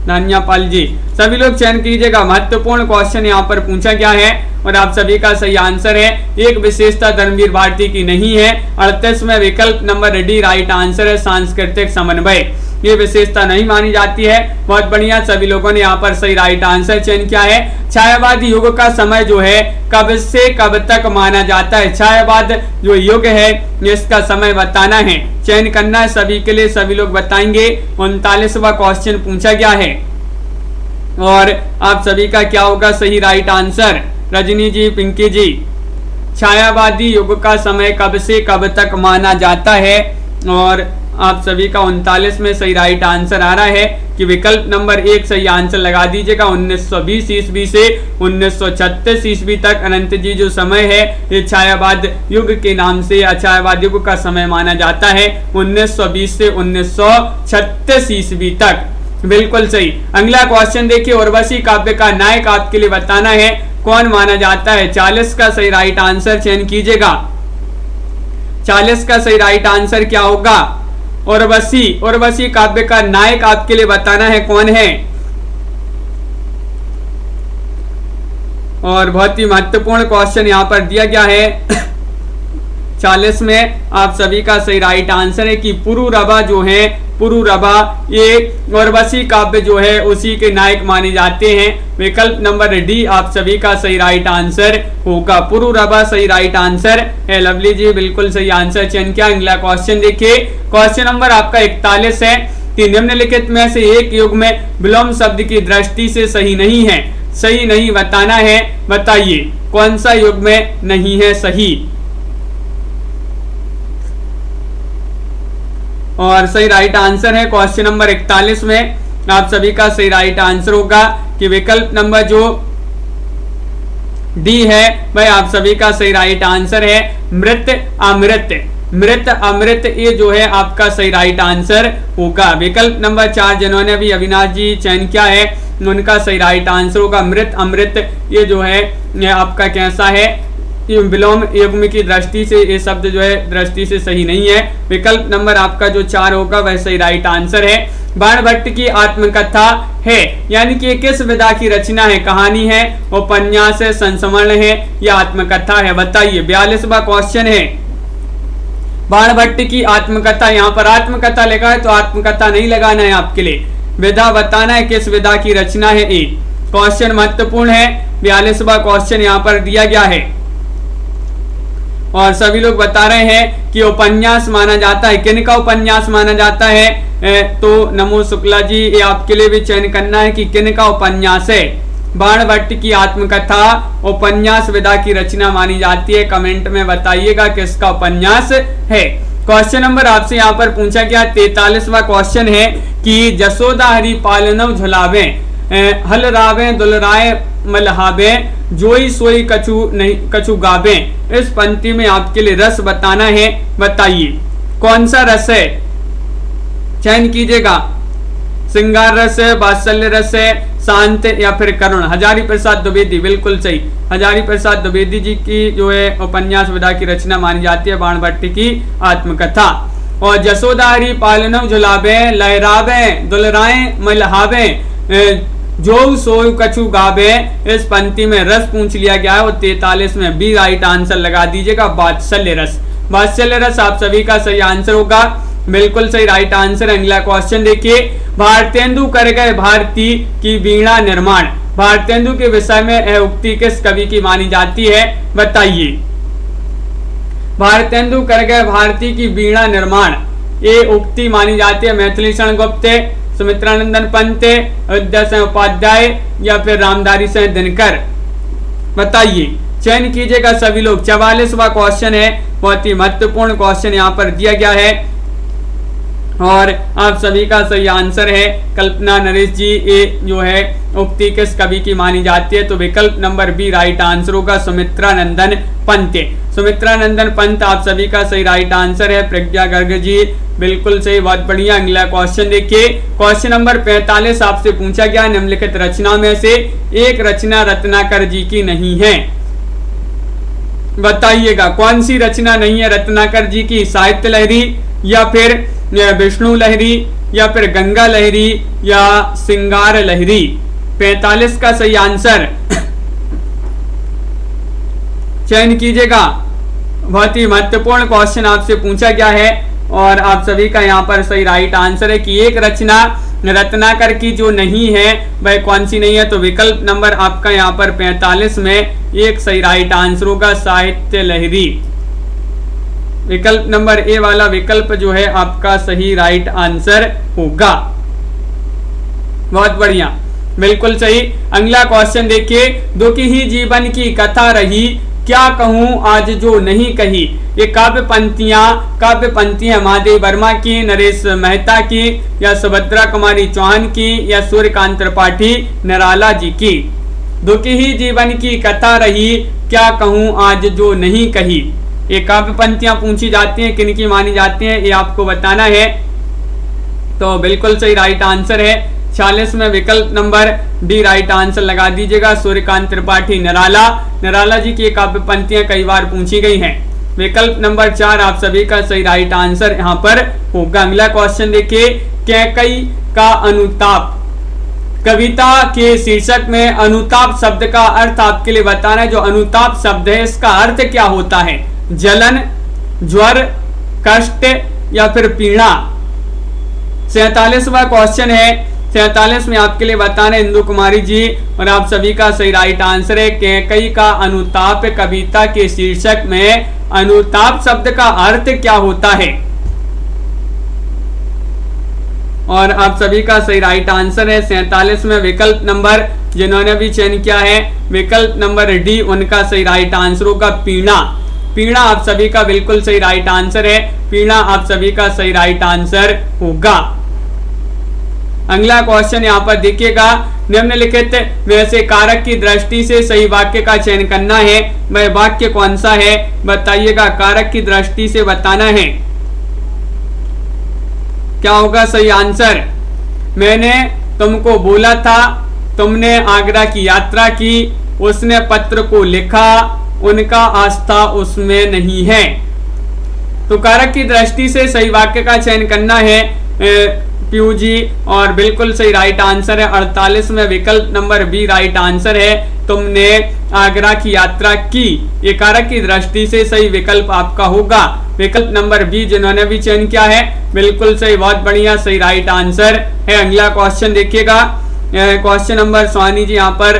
नान्यापाल जी सभी लोग चयन कीजिएगा। महत्वपूर्ण क्वेश्चन यहाँ पर पूछा गया है और आप सभी का सही आंसर है। एक विशेषता धर्मवीर भारती की नहीं है। 38 में विकल्प नंबर डी राइट आंसर है, सांस्कृतिक समन्वय। ये विशेषता नहीं मानी जाती है। बहुत बढ़िया, सभी लोगों ने यहाँ पर सही राइट आंसर चयन किया है। छायावादी युग का समय जो है कब से कब तक माना जाता है? छायावाद जो युग है इसका समय बताना है, चयन करना है सभी के लिए, सभी लोग बताएंगे। 39वां क्वेश्चन पूछा गया है और आप सभी का क्या होगा सही राइट आंसर? रजनी जी, पिंकी जी, छायावादी युग का समय कब से कब तक माना जाता है? और आप सभी का 39 में सही राइट आंसर आ रहा है कि विकल्प नंबर 1 सही आंसर लगा दीजिएगा। 1920 ईस्वी से 1936 ईस्वी तक अनंत जी जो समय है ये छायावाद युग के नाम से छायावाद युग का समय माना जाता है। 1920 से 1936 ईस्वी तक, बिल्कुल सही। अगला क्वेश्चन देखिए, उर्वशी काव्य का नायक आपके लिए बताना है, कौन माना जाता है? 40 का सही राइट आंसर चयन कीजिएगा। 40 का सही राइट आंसर क्या होगा? उर्वशी। उर्वशी काव्य का नायक आपके लिए बताना है कौन है? और बहुत ही महत्वपूर्ण क्वेश्चन यहाँ पर दिया गया है 40 में आप सभी का सही राइट आंसर है कि पुरूरभा जो है, पुरूरभा ये उर्वशी काव्य जो है उसी के नायक माने जाते हैं। विकल्प नंबर डी आप सभी का सही राइट आंसर होगा, पुरूरभा सही राइट आंसर है। लवली जी बिल्कुल सही आंसर चयन किया। अगला क्वेश्चन देखिए, क्वेश्चन नंबर आपका 41 है कि निम्नलिखित में से एक युग में विलोम शब्द की दृष्टि से सही नहीं है, सही नहीं बताना है, बताइए कौन सा युग में नहीं है सही। और सही राइट आंसर है क्वेश्चन नंबर 41 में आप सभी का सही राइट आंसर होगा कि विकल्प नंबर जो डी है भाई आप सभी का सही राइट आंसर है मृत अमृत, मृत अमृत ये जो है आपका सही राइट आंसर होगा। विकल्प नंबर 4 जिन्होंने भी अविनाश जी चयन किया है उनका सही राइट आंसर होगा मृत अमृत, ये जो है ये आपका कैसा है, विलोम युग्म की दृष्टि से ये शब्द जो है दृष्टि से सही नहीं है। विकल्प नंबर आपका जो 4 होगा वह सही राइट आंसर है। बाणभट्ट की आत्मकथा है, यानी कि किस विधा की रचना है, कहानी है, उपन्यास है, संस्मरण है या आत्मकथा है, बताइए। 42वां क्वेश्चन है, बाणभट्ट की आत्मकथा, यहाँ पर आत्मकथा लिखा है तो आत्मकथा नहीं लगाना है आपके लिए, विधा बताना है किस विधा की रचना है। एक क्वेश्चन महत्वपूर्ण है, 42वां क्वेश्चन यहाँ पर दिया गया है और सभी लोग बता रहे हैं कि उपन्यास माना जाता है। किन का उपन्यास माना जाता है, तो नमो शुक्ला जी ये आपके लिए भी चयन करना है कि किन का उपन्यास है। बाणभट्ट की आत्मकथा उपन्यास विधा की रचना मानी जाती है, कमेंट में बताइएगा किसका उपन्यास है। क्वेश्चन नंबर आपसे यहाँ पर पूछा गया 43वां क्वेश्चन है कि जसोदा हरि पालनव झुलावे, हल रावे दुलराए मलहावे, जोई सोई कछु नहीं कछु गावे। इस पंक्ति में आपके लिए रस बताना है, बताइए कौन सा रस है, चयन कीजिएगा। श्रृंगार रस है, वात्सल्य रस है, शांत या फिर करुण। हजारी प्रसाद द्विवेदी बिल्कुल सही, हजारी प्रसाद द्विवेदी जी की जो है उपन्यास विधा की रचना मानी जाती है बाणभट्ट की आत्मकथा। और जसोदा हरि पालनव झुलावे, लहरावे दुलराए मलहावे, जो सोई कछु गावे। इस पंक्ति में रस पूछ लिया गया है और 43 में बी राइट आंसर लगा दीजिएगा, वात्सल्य रस। वात्सल्य रस आप सभी का सही आंसर होगा, बिल्कुल सही राइट आंसर। अगला क्वेश्चन देखिए, भारतेंदु कर गए भारती की वीणा निर्माण। भारतेंदु के विषय में यह उक्ति किस कवि की मानी जाती है, बताइए। भारतेंदु कर गए भारती की वीणा निर्माण, ये उक्ति मानी जाती है मैथिली शरण गुप्त, सुमित्रानंदन पंत, अयोध्या से उपाध्याय या फिर रामधारी से दिनकर, बताइए चयन कीजिएगा सभी लोग। 44वां क्वेश्चन है, बहुत ही महत्वपूर्ण क्वेश्चन यहाँ पर दिया गया है और आप सभी का सही आंसर है कल्पना नरेश जी। ये जो है उक्ति किस कवि की मानी जाती है, तो विकल्प नंबर बी राइट आंसर होगा, सुमित्रानंदन पंत। सुमित्रानंदन पंत आप सभी का सही राइट आंसर है। प्रज्ञा गर्ग जी बिल्कुल सही, बहुत बढ़िया। अगला क्वेश्चन देखिए, क्वेश्चन नंबर 45 आपसे पूछा गया निम्नलिखित रचना में से एक रचना रत्नाकर जी की नहीं है, बताइएगा कौन सी रचना नहीं है रत्नाकर जी की। साहित्य लहरी या फिर विष्णु लहरी या फिर गंगा लहरी या सिंगार लहरी। 45 का सही आंसर चयन कीजिएगा। बहुत ही महत्वपूर्ण क्वेश्चन आपसे पूछा गया है और आप सभी का यहाँ पर सही राइट आंसर है कि एक रचना रत्नाकर की जो नहीं है वह कौन सी नहीं है, तो विकल्प नंबर आपका यहाँ पर 45 में एक सही राइट आंसर होगा, साहित्य लहरी। विकल्प नंबर ए वाला विकल्प जो है आपका सही राइट आंसर होगा, बहुत बढ़िया, बिल्कुल सही। अगला क्वेश्चन देखिए, दुखी ही जीवन की कथा रही, क्या कहूं आज जो नहीं कही। ये काव्य पंक्तियां महादेव वर्मा की, नरेश मेहता की या सुभद्रा कुमारी चौहान की या सूर्यकांत त्रिपाठी निराला जी की। दुखी ही जीवन की कथा रही, क्या कहूं आज जो नहीं कही। ये काव्य पंक्तियां पूछी जाती हैं, किन की मानी जाती हैं ये आपको बताना है, तो बिल्कुल सही राइट आंसर है। 46 में विकल्प नंबर डी राइट आंसर लगा दीजिएगा, सूर्यकांत त्रिपाठी निराला जी की काव्य पंक्तियां कई बार पूछी गई हैं। विकल्प नंबर 4 आप सभी का सही राइट आंसर यहाँ पर होगा। अगला क्वेश्चन देखिए, कैकई का अनुताप। कविता के शीर्षक में अनुताप शब्द का अर्थ आपके लिए बताना है। जो अनुताप शब्द है इसका अर्थ क्या होता है, जलन, ज्वर, कष्ट या फिर पीड़ा। 47वां क्वेश्चन है, 47 में आपके लिए बताना है इंदु कुमारी जी, और आप सभी का सही राइट आंसर है कैकेयी का अनुताप कविता के शीर्षक में अनुताप शब्द का अर्थ क्या होता है। और आप सभी का सही राइट आंसर है 47 में विकल्प नंबर, जिन्होंने भी चयन किया है विकल्प नंबर डी, उनका सही राइट आंसर होगा पीड़ा। पीड़ा आप सभी का बिल्कुल सही राइट आंसर है, पीड़ा आप सभी का सही राइट आंसर होगा। अगला क्वेश्चन यहाँ पर देखिएगा, निम्नलिखित में से कारक की दृष्टि से सही वाक्य का चयन करना है, वह वाक्य कौन सा है बताइएगा। कारक की दृष्टि से बताना है, क्या होगा सही आंसर। मैंने तुमको बोला था, तुमने आगरा की यात्रा की, उसने पत्र को लिखा, उनका आस्था उसमें नहीं है। तो कारक की दृष्टि से सही वाक्य का चयन करना है पीयू जी, और बिल्कुल सही राइट आंसर है 48 में विकल्प नंबर बी राइट आंसर है, तुमने आगरा की यात्रा की। ये कारक की दृष्टि से सही विकल्प आपका होगा विकल्प नंबर बी, जिन्होंने भी चयन किया है बिल्कुल सही, बहुत बढ़िया सही राइट आंसर है। अगला क्वेश्चन देखिएगा, क्वेश्चन नंबर स्वानी जी यहाँ पर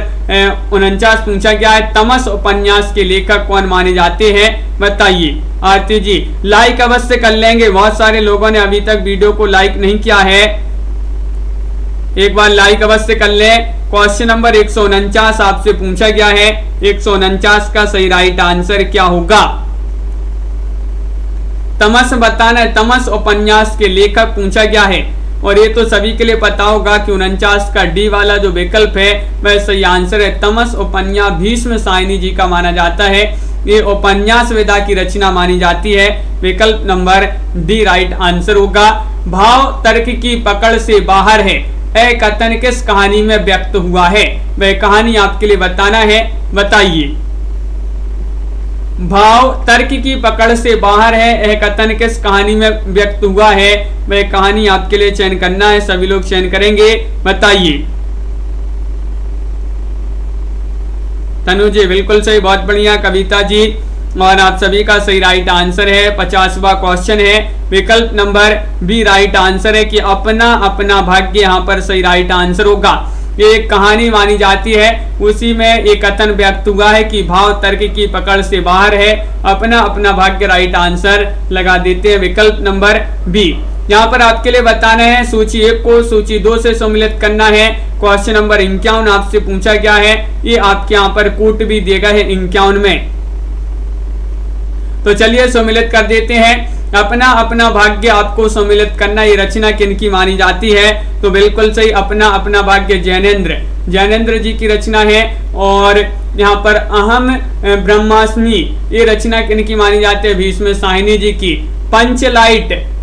49 पूछा गया है, तमस उपन्यास के लेखक कौन माने जाते हैं बताइए। आरती जी लाइक अवश्य कर लेंगे, बहुत सारे लोगों ने अभी तक वीडियो को लाइक नहीं किया है, एक बार लाइक अवश्य कर लें। क्वेश्चन नंबर 149 आपसे पूछा गया है, 149 का सही राइट आंसर क्या होगा। तमस बताना है, तमस उपन्यास के लेखक पूछा गया है, और ये तो सभी के लिए पता होगा कि 49 का डी वाला जो विकल्प है वह सही आंसर है। तमस उपन्यास भीष्म सायनी जी का माना जाता है, ये उपन्यास विधा की रचना मानी जाती है, विकल्प नंबर डी राइट आंसर होगा। भाव तर्क की पकड़ से बाहर है, यह कथन किस कहानी में व्यक्त हुआ है, वह कहानी आपके लिए बताना है, बताइए। भाव तर्क की पकड़ से बाहर है, यह कथन किस कहानी में व्यक्त हुआ है, वह कहानी आपके लिए चयन करना है, सभी लोग चयन करेंगे, बताइए। तनु जी बिल्कुल सही, बहुत बढ़िया कविता जी, और आप सभी का सही राइट आंसर है। 50वां क्वेश्चन है, विकल्प नंबर बी राइट आंसर है कि अपना अपना भाग्य यहाँ पर सही राइट आंसर होगा। ये एक कहानी मानी जाती है, उसी में एक कथन व्यक्त हुआ है कि भाव तर्क की पकड़ से बाहर है, अपना अपना भाग्य राइट आंसर लगा देते हैं, विकल्प नंबर बी। यहाँ पर आपके लिए बताना है सूची 1 को सूची 2 से सम्मिलित करना है। क्वेश्चन नंबर 51 आपसे पूछा गया है, ये आपके यहाँ पर कूट भी दिया है 51 में, तो चलिए सम्मिलित कर देते हैं। अपना अपना भाग्य आपको सम्मिलित करना, ये रचना किनकी मानी जाती है, तो बिल्कुल सही अपना अपना भाग्य जैनेन्द्र जी की रचना है। और यहाँ पर अहम ब्रह्मास्मि, ये रचना किनकी मानी जाती है, भीष्म साहिनी जी की।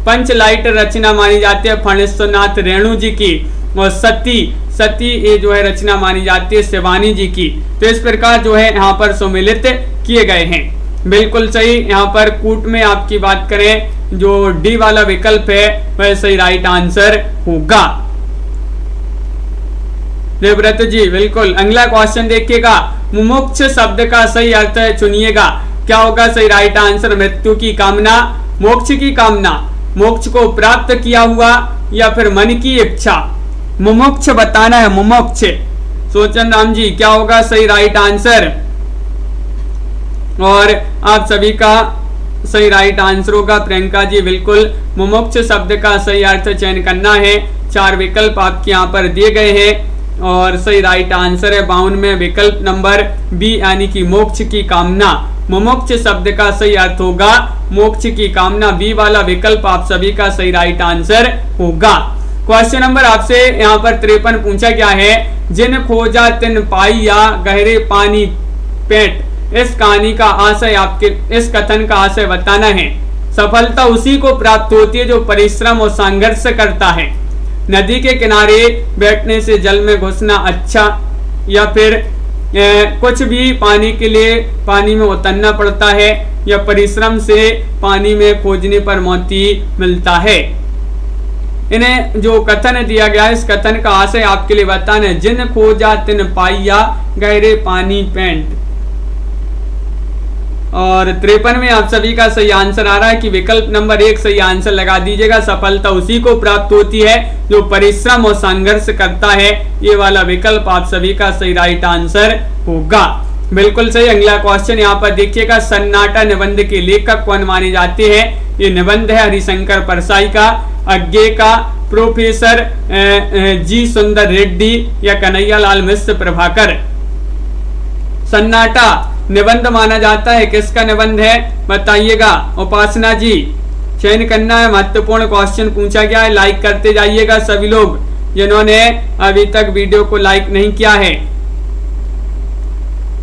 पंचलाइट रचना मानी जाती है फणेश्वरनाथ रेणु जी की। और सती ये जो है रचना मानी जाती है शिवानी जी की। तो इस प्रकार जो है यहाँ पर सम्मिलित किए गए हैं, बिल्कुल सही। यहाँ पर कूट में आपकी बात करें जो डी वाला विकल्प है वह सही राइट आंसर होगा। देवव्रत जी बिल्कुल। अगला क्वेश्चन देखिएगा, मुमुक्ष शब्द का सही अर्थ चुनिएगा, क्या होगा सही राइट आंसर। मृत्यु की कामना, मोक्ष की कामना, मोक्ष को प्राप्त किया हुआ, या फिर मन की इच्छा। मुमुक्ष बताना है, मुमुक्ष। सोचन राम जी क्या होगा सही राइट आंसर, और आप सभी का सही राइट आंसर होगा प्रियंका जी बिल्कुल। मुमुक्ष शब्द का सही अर्थ चयन करना है, 4 विकल्प आपके यहाँ पर दिए गए हैं, और सही राइट आंसर है 52 में विकल्प नंबर बी, यानी कि मोक्ष की कामना। मुमुक्ष शब्द का सही अर्थ होगा मोक्ष की कामना, बी वाला विकल्प आप सभी का सही राइट आंसर होगा। क्वेश्चन नंबर आपसे यहाँ पर 53 पूछा गया है, जिन खोजा तिन पाई या गहरे पानी पेट। इस कहानी का आशय आपके, इस कथन का आशय बताना है। सफलता उसी को प्राप्त होती है जो परिश्रम और संघर्ष करता है। नदी के किनारे बैठने से जल में घुसना अच्छा, या फिर कुछ भी पानी के लिए पानी में उतरना पड़ता है, या परिश्रम से पानी में खोजने पर मोती मिलता है। इन्हें जो कथन दिया गया है, इस कथन का आशय आपके लिए बताना है। जिन खोजा तिन पाइया गहरे पानी पेंट। और 53 में आप सभी का सही आंसर आ रहा है कि विकल्प नंबर 1 सही आंसर लगा दीजिएगा। सफलता उसी को प्राप्त होती है जो परिश्रम और संघर्ष करता है। ये वाला विकल्प आप सभी का सही राइट आंसर होगा। बिल्कुल सही। अगला क्वेश्चन यहाँ पर देखिएगा, सन्नाटा निबंध के लेखक कौन माने जाते हैं? ये निबंध है हरिशंकर परसाई का, अज्ञे का, प्रोफेसर जी सुंदर रेड्डी या कन्हैयालाल मिश्र प्रभाकर। सन्नाटा निबंध माना जाता है, किसका निबंध है बताइएगा? उपासना जी, चयन करना है। महत्वपूर्ण क्वेश्चन पूछा गया है, लाइक करते जाइएगा सभी लोग जिन्होंने अभी तक वीडियो को लाइक नहीं किया है।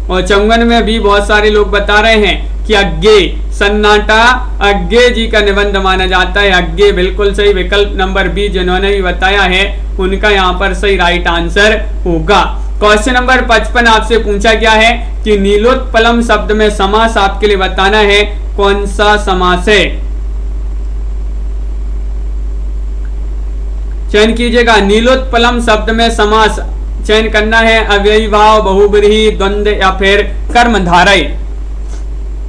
और 54 में भी बहुत सारे लोग बता रहे हैं कि अज्ञे, सन्नाटा अज्ञे जी का निबंध माना जाता है। अज्ञे बिल्कुल सही। विकल्प नंबर बी जिन्होंने भी बताया है उनका यहाँ पर सही राइट आंसर होगा। क्वेश्चन नंबर 55 आपसे पूछा गया है कि नीलोत्पलम शब्द में समास आपके लिए बताना है, कौन सा समास है? चयन कीजिएगा। नीलोत्पलम शब्द में समास चयन करना है, अव्ययी भाव, बहुब्रीहि, द्वंद्व या फिर कर्मधारय।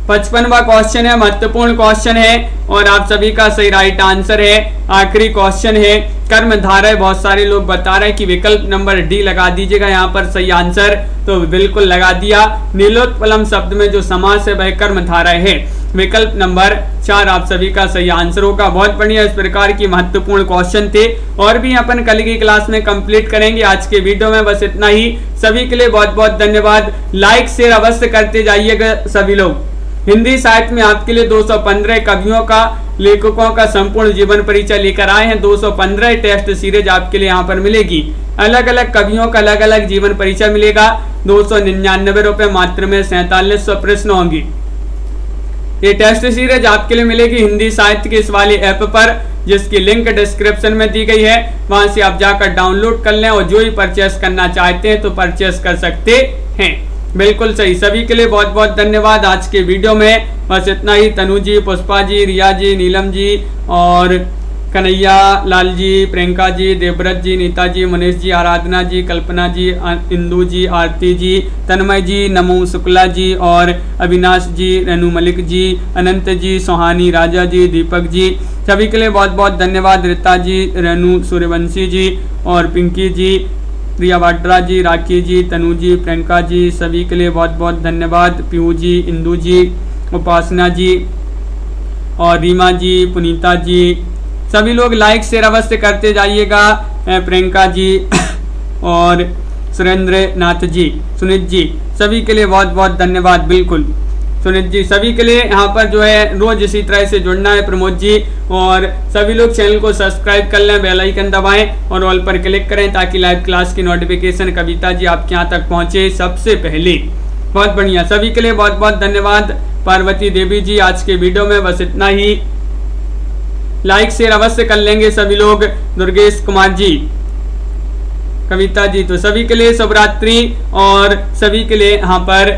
55वां क्वेश्चन है, महत्वपूर्ण क्वेश्चन है और आप सभी का सही राइट आंसर है। आखिरी क्वेश्चन है, कर्मधारय। बहुत सारे लोग बता रहे हैं कि विकल्प नंबर डी लगा दीजिएगा यहाँ पर सही आंसर, तो बिल्कुल लगा दिया। नीलोत्पलम शब्द में जो समास है वह कर्मधारय है। विकल्प नंबर 4 आप सभी का सही आंसर होगा। बहुत बढ़िया, इस प्रकार की महत्वपूर्ण क्वेश्चन थे और भी अपन कल की क्लास में कंप्लीट करेंगे। आज के वीडियो में बस इतना ही। सभी के लिए बहुत बहुत धन्यवाद। लाइक शेयर अवश्य करते जाइएगा सभी लोग। हिंदी साहित्य में आपके लिए 215 कवियों का, लेखकों का संपूर्ण जीवन परिचय लेकर आए हैं। 215 टेस्ट सीरीज आपके लिए यहाँ पर मिलेगी। अलग अलग कवियों का अलग अलग जीवन परिचय मिलेगा। 299 रुपए मात्र में 4700 प्रश्न होंगे। ये टेस्ट सीरीज आपके लिए मिलेगी हिंदी साहित्य के इस वाले ऐप पर, जिसकी लिंक डिस्क्रिप्शन में दी गई है। वहां से आप जाकर डाउनलोड कर लें और जो ही परचेस करना चाहते हैं तो परचेस कर सकते हैं। बिल्कुल सही। सभी के लिए बहुत बहुत धन्यवाद। आज के वीडियो में बस इतना ही। तनु जी, पुष्पा जी, रिया जी, नीलम जी और कन्हैया लाल जी, प्रियंका जी, देवव्रत जी, नीता जी, मनीष जी, आराधना जी, कल्पना जी, इंदू जी, आरती जी, तन्मय जी, नमो शुक्ला जी और अविनाश जी, रेनू मलिक जी, अनंत जी, सोहानी राजा जी, दीपक जी, सभी के लिए बहुत बहुत धन्यवाद। रीता जी, रेनू सूर्यवंशी जी और पिंकी जी, प्रिया वाड्रा जी, राखी जी, तनु जी, प्रियंका जी, सभी के लिए बहुत बहुत धन्यवाद। पीयू जी, इंदू जी, उपासना जी और रीमा जी, पुनीता जी, सभी लोग लाइक शेयर अवश्य करते जाइएगा। प्रियंका जी और सुरेंद्र नाथ जी, सुनीत जी, सभी के लिए बहुत बहुत धन्यवाद। बिल्कुल सुनीत जी, सभी के लिए यहाँ पर जो है रोज इसी तरह से जुड़ना है। प्रमोद जी और सभी लोग चैनल को सब्सक्राइब कर लें, बेल आइकन दबाएं और ऑल पर क्लिक करें ताकि लाइव क्लास की नोटिफिकेशन कविता जी आपके यहाँ तक पहुँचे सबसे पहले। बहुत बढ़िया, सभी के लिए बहुत बहुत धन्यवाद। पार्वती देवी जी, आज के वीडियो में बस इतना ही। लाइक शेयर अवश्य कर लेंगे सभी लोग। दुर्गेश कुमार जी, कविता जी, तो सभी के लिए शुभ रात्रि और सभी के लिए यहाँ पर